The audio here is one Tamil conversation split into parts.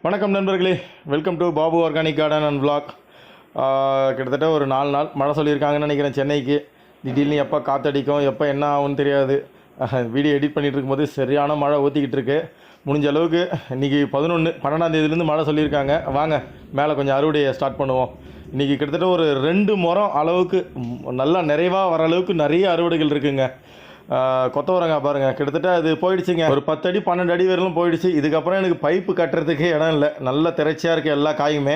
வணக்கம் நண்பர்களே, welcome to Babu organic garden and vlog. கிட்டத்தட்ட ஒரு 4 நாள் மழை சொல்லியிருக்காங்கன்னு நினைக்கிறேன் சென்னைக்கு. திடீர்னு எப்போ காற்றடிக்கும், எப்போ என்ன ஆகும்னு தெரியாது. வீடியோ எடிட் பண்ணிகிட்டு இருக்கும்போது சரியான மழை ஊற்றிக்கிட்டு இருக்கு. முடிஞ்ச அளவுக்கு இன்றைக்கி 12ஆம் தேதியிலேருந்து மழை சொல்லியிருக்காங்க. வாங்க மேலே கொஞ்சம் அறுவடையை ஸ்டார்ட் பண்ணுவோம். இன்றைக்கி கிட்டத்தட்ட ஒரு 2 முறம் அளவுக்கு நல்லா நிறைவாக வர அளவுக்கு நிறைய அறுவடைகள் இருக்குங்க. கொத்தவரங்காய் பாருங்கள், கிட்டத்தட்ட அது போயிடுச்சுங்க. ஒரு 10 அடி 12 அடி வரையிலும் போயிடுச்சு. இதுக்கப்புறம் எனக்கு பைப்பு கட்டுறதுக்கு இடம் இல்லை. நல்ல திரைச்சியாக இருக்குது எல்லா காயுமே.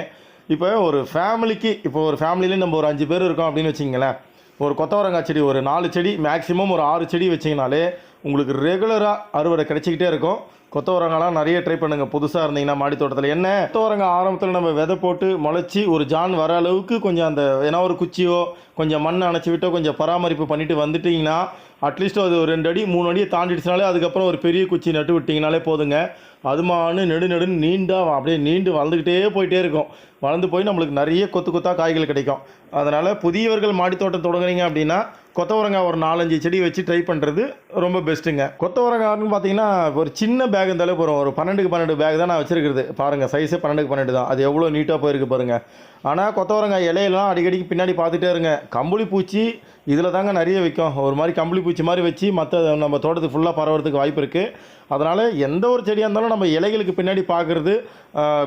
இப்போ ஒரு ஃபேமிலிக்கு, இப்போ ஒரு ஃபேமிலியிலேயும் நம்ம ஒரு 5 பேர் இருக்கோம் அப்படின்னு வச்சிங்களேன். ஒரு கொத்தவரங்காய் செடி ஒரு 4 செடி, மேக்ஸிமம் ஒரு 6 செடி வச்சிங்கனாலே உங்களுக்கு ரெகுலராக அறுவடை கிடச்சிக்கிட்டே இருக்கும். கொத்தவரங்காலாம் நிறைய ட்ரை பண்ணுங்கள் புதுசாக இருந்தீங்கன்னா மாடி தோட்டத்தில். என்ன கொத்தவரங்காய் ஆரம்பத்தில் நம்ம விதை போட்டு முளைச்சி ஒரு ஜான் வர அளவுக்கு கொஞ்சம் அந்த ஏன்னா ஒரு குச்சியோ கொஞ்சம் மண் அணைச்சி விட்டோ கொஞ்சம் பராமரிப்பு பண்ணிவிட்டு வந்துட்டிங்கன்னா அட்லீஸ்ட் அது ஒரு 2 அடி 3 அடியை தாண்டிடுச்சுனாலே அதுக்கப்புறம் ஒரு பெரிய குச்சி நட்டு விட்டிங்கனாலே போதுங்க. அதுமானு நெடுன்னு நீண்டாக அப்படியே நீண்டு வளர்ந்துக்கிட்டே போயிட்டே இருக்கும். வளர்ந்து போய் நம்மளுக்கு நிறைய கொத்தாக காய்கள் கிடைக்கும். அதனால் புதியவர்கள் மாடி தோட்டம் தொடங்குறீங்க அப்படின்னா கொத்தவரங்காய் ஒரு 4-5 செடி வச்சு ட்ரை பண்ணுறது ரொம்ப பெஸ்ட்டுங்க. கொத்தவரங்காய்னு பார்த்தீங்கன்னா ஒரு சின்ன பேக் இருந்தாலே போகிறோம். ஒரு 12க்கு 12 பேக் தான் நான் வச்சுருக்கிறது. பாருங்கள், சைஸே 12க்கு 12 தான். அது எவ்வளோ நீட்டாக போயிருக்கு பாருங்கள். ஆனால் கொத்தவரங்காய் இலையெல்லாம் அடிக்கடிக்கு பின்னாடி பார்த்துட்டே இருங்க. கம்பளி பூச்சி இதில் தாங்க நிறைய வைக்கும். ஒரு மாதிரி கம்பளி பூச்சி மாதிரி வச்சு மற்ற நம்ம தோட்டத்துக்கு ஃபுல்லாக பரவறதுக்கு வாய்ப்பு இருக்குது. அதனால் எந்த ஒரு செடியாக இருந்தாலும் நம்ம இலைகளுக்கு பின்னாடி பார்க்குறது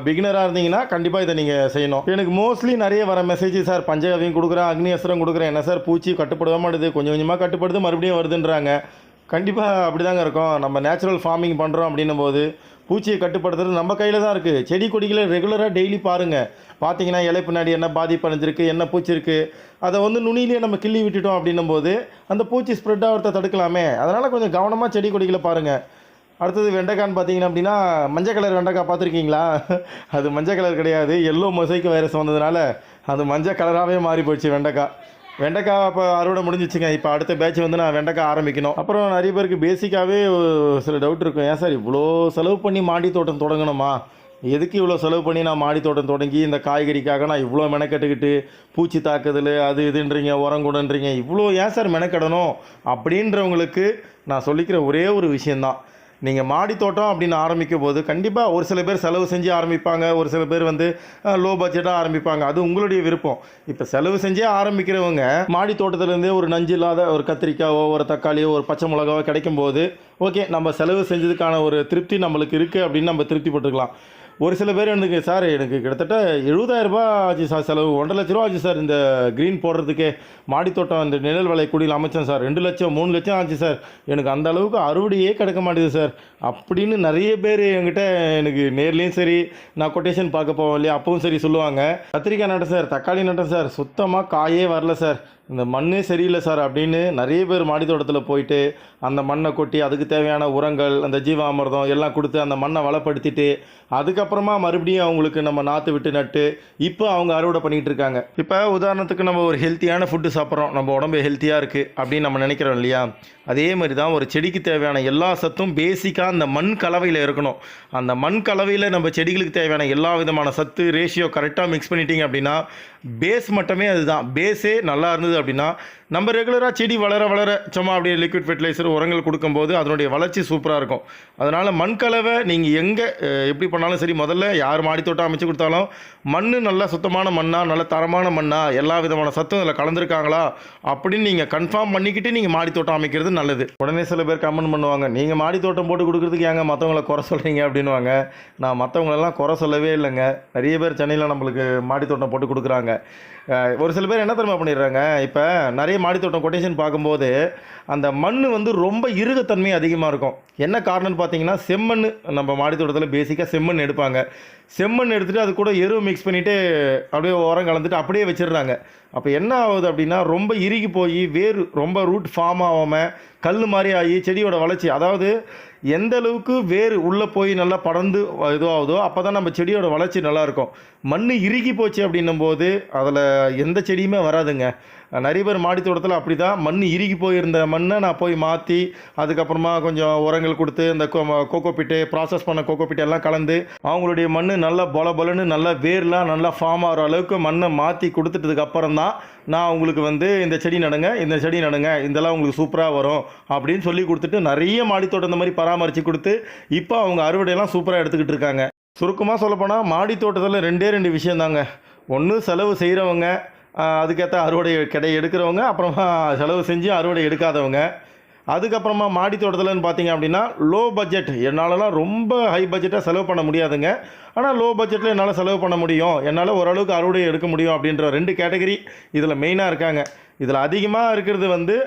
பிகினராக இருந்தீங்கன்னா கண்டிப்பாக இதை நீங்கள் செய்யணும். எனக்கு மோஸ்ட்லி நிறைய வர மெசேஜ், சார் பஞ்சகவியம் கொடுக்குறேன், அக்னி அஸ்திரம் கொடுக்குறேன், என்ன சார் பூச்சி கட்டுப்பட மாட்டுது, கொஞ்சம் கொஞ்சமாக கட்டுப்படுது, மறுபடியும் வருதுன்றாங்க. கண்டிப்பாக அப்படி தாங்க இருக்கும். நம்ம நேச்சுரல் ஃபார்மிங் பண்ணுறோம் அப்படின்னும் போது பூச்சியை கட்டுப்படுத்துறது நம்ம கையில் தான் இருக்குது. செடி கொடிகளை ரெகுலராக டெய்லி பாருங்கள். பார்த்தீங்கன்னா இலை பின்னாடி என்ன பாதிப்பு அடைஞ்சிருக்கு, என்ன பூச்சி இருக்குது, அதை நுனியிலேயே நம்ம கிள்ளி விட்டுட்டோம் அப்படின்னும் போது அந்த பூச்சி ஸ்ப்ரெட் ஆகிறத தடுக்கலாமே. அதனால் கொஞ்சம் கவனமாக செடி கொடிகளை பாருங்கள். அடுத்தது வெண்டைக்கான்னு பார்த்தீங்கன்னா அப்படின்னா மஞ்சள் கலர் வெண்டைக்காய் பார்த்துருக்கீங்களா? அது மஞ்சள் கலர் கிடையாது, எல்லோ மொசைக் வைரஸ் வந்ததுனால அது மஞ்சள் கலராகவே மாறி போயிடுச்சு வெண்டைக்காய். வெண்டைக்காய் இப்போ அறுவடை முடிஞ்சிச்சுங்க. இப்போ அடுத்த பேட்ச் நான் வெண்டைக்காய் ஆரம்பிக்கணும். அப்புறம் நிறைய பேருக்கு பேசிக்காகவே சில டவுட் இருக்கும். ஏன் சார் இவ்வளோ செலவு பண்ணி மாடி தோட்டம் தொடங்கணுமா? எதுக்கு இவ்வளோ செலவு பண்ணி நான் மாடி தோட்டம் தொடங்கி இந்த காய்கறிக்காக நான் இவ்வளோ மெனக்கெட்டுக்கிட்டு பூச்சி தாக்குதல் அது இதுன்றீங்க, உரங்குடன்றீங்க, இவ்வளோ ஏன் சார் மெனக்கெடணும் அப்படின்றவங்களுக்கு நான் சொல்லிக்கிற ஒரே ஒரு விஷயந்தான். நீங்கள் மாடி தோட்டம் அப்படின்னு ஆரம்பிக்கும் போது கண்டிப்பாக ஒரு சில பேர் செலவு செஞ்சு ஆரம்பிப்பாங்க, ஒரு சில பேர் லோ பட்ஜெட்டாக ஆரம்பிப்பாங்க. அது உங்களுடைய விருப்பம். இப்போ செலவு செஞ்சே ஆரம்பிக்கிறவங்க மாடி தோட்டத்துலேருந்தே ஒரு நஞ்சு இல்லாத ஒரு கத்திரிக்காவோ ஒரு தக்காளியோ ஒரு பச்சை மிளகாவோ கிடைக்கும் போது ஓகே, நம்ம செலவு செஞ்சதுக்கான ஒரு திருப்தி நம்மளுக்கு இருக்குது அப்படின்னு நம்ம திருப்தி போட்டுக்கலாம். ஒரு சில பேர் எனக்கு சார் எனக்கு கிட்டத்தட்ட 70,000 ரூபா ஆச்சு சார், செலவு 1.5 லட்ச ரூபா ஆச்சு சார் இந்த க்ரீன் போடுறதுக்கே. மாடித்தோட்டம் இந்த நிழல் வலை குடியில் அமைச்சேன் சார், 2 லட்சம் 3 லட்சம் ஆச்சு சார், எனக்கு அந்த அளவுக்கு அறுவடையே கிடைக்க மாட்டேது சார் அப்படின்னு நிறைய பேர் என்கிட்ட எனக்கு நேர்லேயும் சரி நான் கொட்டேஷன் பார்க்க போவோம் இல்லையா அப்பவும் சரி சொல்லுவாங்க. கத்திரிக்காய் நட்டேன் சார், தக்காளி நட்டேன் சார், சுத்தமாக காயே வரல சார், இந்த மண்ணே சரியில்லை சார் அப்படின்னு நிறைய பேர் மாடி தோட்டத்தில் போயிட்டு அந்த மண்ணை கொட்டி அதுக்கு தேவையான உரங்கள் அந்த ஜீவாமிர்தம் எல்லாம் கொடுத்து அந்த மண்ணை வளப்படுத்திட்டு அதுக்கப்புறமா மறுபடியும் அவங்களுக்கு நம்ம நாற்று விட்டு நட்டு இப்போ அவங்க அறுவடை பண்ணிகிட்டு இருக்காங்க. இப்போ உதாரணத்துக்கு நம்ம ஒரு ஹெல்த்தியான ஃபுட்டு சாப்பிட்றோம், நம்ம உடம்பு ஹெல்த்தியாக இருக்குது அப்படின்னு நம்ம நினைக்கிறோம் இல்லையா? அதே மாதிரி தான் ஒரு செடிக்கு தேவையான எல்லா சத்தும் பேசிக்காக அந்த மண் கலவையில் இருக்கணும். அந்த மண் கலவையில் நம்ம செடிகளுக்கு தேவையான எல்லா விதமான சத்து ரேஷியோ கரெக்டாக மிக்ஸ் பண்ணிட்டீங்க அப்படின்னா பேஸ் மட்டுமே அதுதான். பேஸே நல்லா இருந்தது அப்படின்னா நம்ம ரெகுலராக செடி வளர வளர சும்மா அப்படியே லிக்விட் ஃபெர்டிலைசர் உரங்கள் கொடுக்கும்போது அதனுடைய வளர்ச்சி சூப்பராக இருக்கும். அதனால் மண் கலவை நீங்கள் எங்கே எப்படி பண்ணாலும் சரி, முதல்ல யார் மாடி தோட்டம் அமைச்சு கொடுத்தாலும் மண் நல்லா சுத்தமான மண்ணா, நல்ல தரமான மண்ணா, எல்லா விதமான சத்தும் அதில் கலந்துருக்காங்களா அப்படின்னு நீங்கள் கன்ஃபார்ம் பண்ணிக்கிட்டு நீங்கள் மாடி தோட்டம் அமைக்கிறது நல்லது. உடனே சில பேர் கமெண்ட் பண்ணுவாங்க, நீங்கள் மாடி தோட்டம் போட்டு கொடுக்குறதுக்கு ஏங்க மற்றவங்கள குறை சொல்கிறீங்க அப்படின்வாங்க. நான் மற்றவங்களெல்லாம் குறை சொல்லவே இல்லைங்க. நிறைய பேர் சென்னையில் நம்மளுக்கு மாடி தோட்டம் போட்டு கொடுக்குறாங்க. ஒரு சில பேர் என்ன தெரியுமா பண்ணிடுறாங்க, இப்போ நிறைய மாடி தோட்டம் கொட்டேஷன் பார்க்கும்போது அந்த மண் ரொம்ப இறுகத்தன்மை அதிகமாக இருக்கும். என்ன காரணம்னு பார்த்தீங்கன்னா செம்மண், நம்ம மாடி தோட்டத்தில் பேசிக்காக செம்மண் எடுப்பாங்க. செம்மண் எடுத்துகிட்டு அது கூட எருவு மிக்ஸ் பண்ணிவிட்டு அப்படியே உரம் கலந்துட்டு அப்படியே வச்சிடுறாங்க. அப்போ என்ன ஆகுது அப்படின்னா ரொம்ப இறுகி போய் வேர் ரொம்ப ரூட் ஃபார்ம் ஆகாமல் கல் மாதிரி ஆகி செடியோட வளர்ச்சி, அதாவது எந்த அளவுக்கு வேர் உள்ளே போய் நல்லா படர்ந்து இதுவாகுதோ அப்போ தான் நம்ம செடியோட வளர்ச்சி நல்லாயிருக்கும். மண் இறுகி போச்சு அப்படின்னும் போது அதில் எந்த செடியுமே வராதுங்க. நிறைய பேர் மாடி தோட்டத்தில் அப்படி தான் மண் இறுகி போயிருந்த மண்ணை நான் போய் மாற்றி அதுக்கப்புறமா கொஞ்சம் உரங்கள் கொடுத்து இந்த கோகோபிட்டு ப்ராசஸ் பண்ண கோகோபிட்டு எல்லாம் கலந்து அவங்களுடைய மண் நல்லா பொலன்னு நல்லா வேர்லாம் நல்லா ஃபார்ம் ஆகிற அளவுக்கு மண்ணை மாற்றி கொடுத்துட்டதுக்கு அப்புறம் தான் நான் உங்களுக்கு இந்த செடி நடுங்க, இந்த செடி நடுங்க, இதெல்லாம் உங்களுக்கு சூப்பராக வரும் அப்படின்னு சொல்லி கொடுத்துட்டு நிறைய மாடி தோட்டம் இந்த மாதிரி பராமரித்து கொடுத்து இப்போ அவங்க அறுவடையெல்லாம் சூப்பராக எடுத்துக்கிட்டு இருக்காங்க. சுருக்கமாக சொல்லப்போனால் மாடி தோட்டத்தில் ரெண்டு விஷயந்தாங்க. ஒன்று செலவு செய்கிறவங்க, அதுக்கேற்ற அறுவடை எடுக்கிறவங்க, அப்புறமா செலவு செஞ்சு அறுவடை எடுக்காதவங்க. அதுக்கப்புறமா மாடி தோட்டத்தில்னு பார்த்தீங்க அப்படின்னா லோ பட்ஜெட், என்னாலலாம் ரொம்ப ஹை பட்ஜெட்டாக செலவு பண்ண முடியாதுங்க, ஆனால் லோ பட்ஜெட்டில் என்னால் செலவு பண்ண முடியும், என்னால் ஓரளவுக்கு அறுவடை எடுக்க முடியும் அப்படின்ற 2 கேட்டகரி இதில் மெயினாக இருக்காங்க. இதில் அதிகமாக இருக்கிறது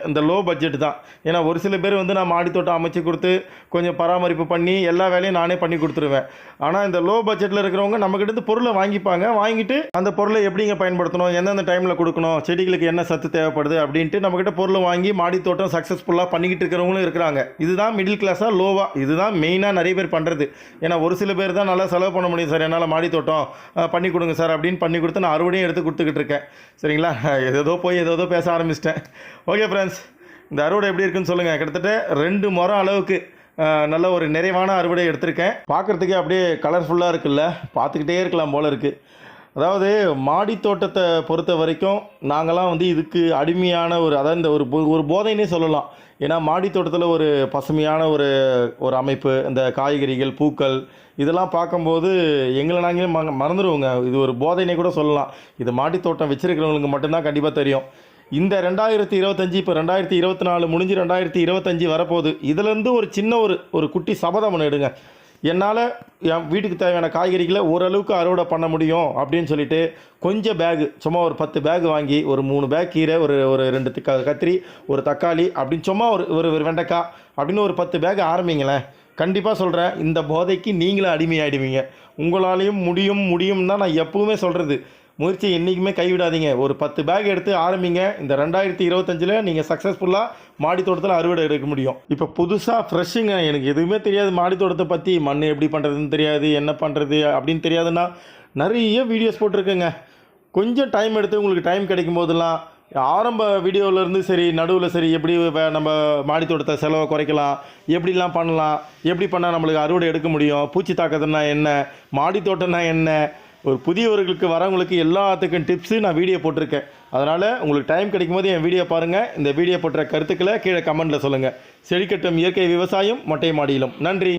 இந்த லோ பட்ஜெட் தான். ஏன்னா ஒரு சில பேர் நான் மாடி தோட்டம் அமைச்சு கொடுத்து கொஞ்சம் பராமரிப்பு பண்ணி எல்லா வேலையும் நானே பண்ணி கொடுத்துருவேன். ஆனால் இந்த லோ பட்ஜெட்டில் இருக்கிறவங்க நம்மக்கிட்ட பொருளை வாங்கிப்பாங்க. வாங்கிட்டு அந்த பொருளை எப்படிங்க பயன்படுத்தணும், எந்தெந்த டைமில் கொடுக்கணும், செடிகளுக்கு என்ன சத்து தேவைப்படுது அப்படின்ட்டு நம்மக்கிட்ட பொருளை வாங்கி மாடி தோட்டம் சக்ஸஸ்ஃபுல்லாக பண்ணிக்கிட்டு இருக்கிறவங்களும் இருக்கிறாங்க. இதுதான் மிடில் கிளாஸாக லோவாக, இதுதான் மெயினாக நிறைய பேர் பண்ணுறது. ஏன்னா ஒரு சில பேர் தான் நல்லா செலவு பண்ண முடியும் சார், என்னால் மாடி தோட்டம் பண்ணி கொடுங்க சார் அப்படின்னு பண்ணி கொடுத்து நான் அறுவடையும் எடுத்து கொடுத்துக்கிட்டு இருக்கேன். சரிங்களா, ஏதோ பேச ஆரம்பிச்சிட்டேன். ஓகே ஃப்ரெண்ட்ஸ், இந்த அறுவடை எப்படி இருக்குன்னு சொல்லுங்கள். கிட்டத்தட்ட 2 முறம் அளவுக்கு நல்ல ஒரு நிறைவான அறுவடை எடுத்திருக்கேன். பார்க்குறதுக்கே அப்படியே கலர்ஃபுல்லாக இருக்குல்ல, பார்த்துக்கிட்டே இருக்கலாம் போல் இருக்குது. அதாவது மாடி தோட்டத்தை பொறுத்த வரைக்கும் நாங்களாம் இதுக்கு அடிமையான அதாவது இந்த ஒரு போதைன்னே சொல்லலாம். ஏன்னா மாடி தோட்டத்தில் ஒரு பசுமையான ஒரு அமைப்பு, இந்த காய்கறிகள், பூக்கள் இதெல்லாம் பார்க்கும்போது எங்களை நாங்களே மறந்துடுவோங்க. இது ஒரு போதைன்னே கூட சொல்லலாம். இது மாடி தோட்டம் வச்சுருக்கிறவங்களுக்கு மட்டும்தான் கண்டிப்பாக தெரியும். இந்த 2025 இப்போ 2024 முடிஞ்சு 2025 வரப்போகுது. இதிலேருந்து ஒரு சின்ன ஒரு குட்டி சபதம் ஒன்று எடுங்க. என்னால் என் வீட்டுக்கு தேவையான காய்கறிகளை ஓரளவுக்கு அறுவடை பண்ண முடியும் அப்படின்னு சொல்லிட்டு கொஞ்சம் பேகு, சும்மா ஒரு 10 பேக் வாங்கி ஒரு 3 பேக் கீரை, ஒரு 2 கத்திரி, ஒரு தக்காளி அப்படின்னு சும்மா ஒரு வெண்டைக்காய் அப்படின்னு ஒரு 10 பேக் ஆரம்பிங்களேன். கண்டிப்பாக சொல்கிறேன், இந்த போதைக்கு நீங்களும் அடிமையாகிடுவீங்க. உங்களாலையும் முடியும் தான் நான் எப்பவுமே சொல்கிறது. முயற்சியை என்றைக்குமே கைவிடாதீங்க. ஒரு 10 பேக் எடுத்து ஆரம்பிங்க. இந்த 2025 நீங்கள் சக்ஸஸ்ஃபுல்லாக மாடி தோட்டத்தில் அறுவடை எடுக்க முடியும். இப்போ புதுசாக ஃப்ரெஷ்ஷுங்க, எனக்கு எதுவுமே தெரியாது மாடி தோட்டத்தை பற்றி, மண் எப்படி பண்ணுறதுன்னு தெரியாது, என்ன பண்ணுறது அப்படின்னு தெரியாதுன்னா நிறைய வீடியோஸ் போட்டிருக்கேங்க. கொஞ்சம் டைம் எடுத்து உங்களுக்கு டைம் கிடைக்கும் போதெல்லாம் ஆரம்ப வீடியோவிலேருந்து சரி, நடுவில் சரி, எப்படி நம்ம மாடி தோட்டத்தை செலவை குறைக்கலாம், எப்படிலாம் பண்ணலாம், எப்படி பண்ணால் நம்மளுக்கு அறுவடை எடுக்க முடியும், பூச்சி தாக்கத்துனா என்ன, மாடி தோட்டம்னா என்ன, ஒரு புதியவர்களுக்கு வரவங்களுக்கு எல்லாத்துக்கும் டிப்ஸு நான் வீடியோ போட்டிருக்கேன். அதனால் உங்களுக்கு டைம் கிடைக்கும் போது என் வீடியோ பாருங்கள். இந்த வீடியோ போட்ட கருத்துக்களை கீழே கமெண்ட்டில் சொல்லுங்கள். செழிக்கட்டும் இயற்கை விவசாயம் மொட்டை மாடியிலும். நன்றி.